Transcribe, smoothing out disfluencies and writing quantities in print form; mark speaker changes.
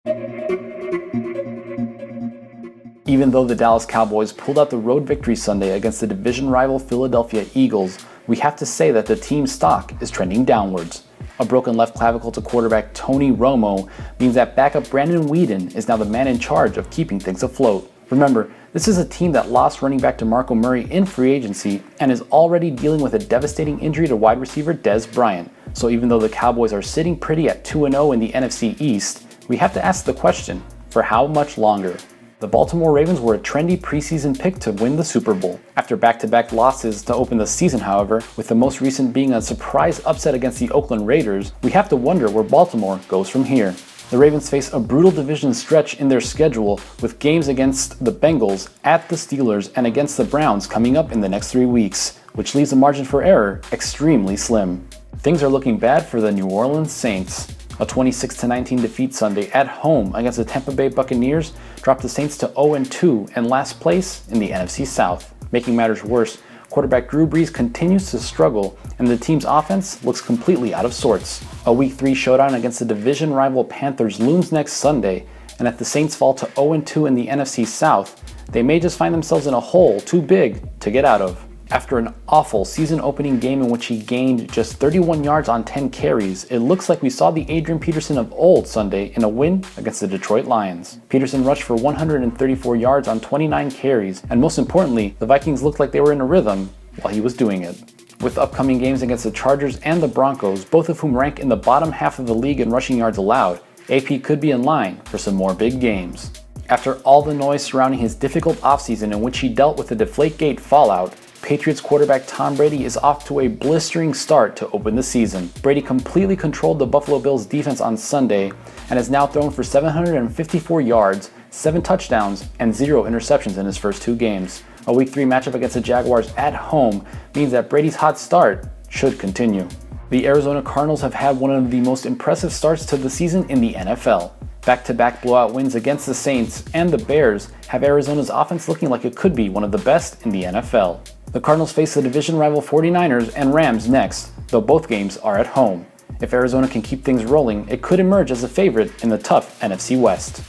Speaker 1: Even though the Dallas Cowboys pulled out the road victory Sunday against the division rival Philadelphia Eagles, we have to say that the team's stock is trending downwards. A broken left clavicle to quarterback Tony Romo means that backup Brandon Weeden is now the man in charge of keeping things afloat. Remember, this is a team that lost running back DeMarco Murray in free agency and is already dealing with a devastating injury to wide receiver Dez Bryant. So even though the Cowboys are sitting pretty at 2-0 in the NFC East, we have to ask the question, for how much longer? The Baltimore Ravens were a trendy preseason pick to win the Super Bowl. After back-to-back losses to open the season, however, with the most recent being a surprise upset against the Oakland Raiders, we have to wonder where Baltimore goes from here. The Ravens face a brutal division stretch in their schedule, with games against the Bengals, at the Steelers, and against the Browns coming up in the next 3 weeks, which leaves the margin for error extremely slim. Things are looking bad for the New Orleans Saints. A 26-19 defeat Sunday at home against the Tampa Bay Buccaneers dropped the Saints to 0-2 and last place in the NFC South. Making matters worse, quarterback Drew Brees continues to struggle and the team's offense looks completely out of sorts. A Week 3 showdown against the division rival Panthers looms next Sunday, and if the Saints fall to 0-2 in the NFC South, they may just find themselves in a hole too big to get out of. After an awful season-opening game in which he gained just 31 yards on 10 carries, it looks like we saw the Adrian Peterson of old Sunday in a win against the Detroit Lions. Peterson rushed for 134 yards on 29 carries, and most importantly, the Vikings looked like they were in a rhythm while he was doing it. With upcoming games against the Chargers and the Broncos, both of whom rank in the bottom half of the league in rushing yards allowed, AP could be in line for some more big games. After all the noise surrounding his difficult offseason in which he dealt with the Deflategate fallout, Patriots quarterback Tom Brady is off to a blistering start to open the season. Brady completely controlled the Buffalo Bills defense on Sunday and has now thrown for 754 yards, 7 touchdowns, and 0 interceptions in his first 2 games. A Week 3 matchup against the Jaguars at home means that Brady's hot start should continue. The Arizona Cardinals have had one of the most impressive starts to the season in the NFL. Back-to-back blowout wins against the Saints and the Bears have Arizona's offense looking like it could be one of the best in the NFL. The Cardinals face the division rival 49ers and Rams next, though both games are at home. If Arizona can keep things rolling, it could emerge as a favorite in the tough NFC West.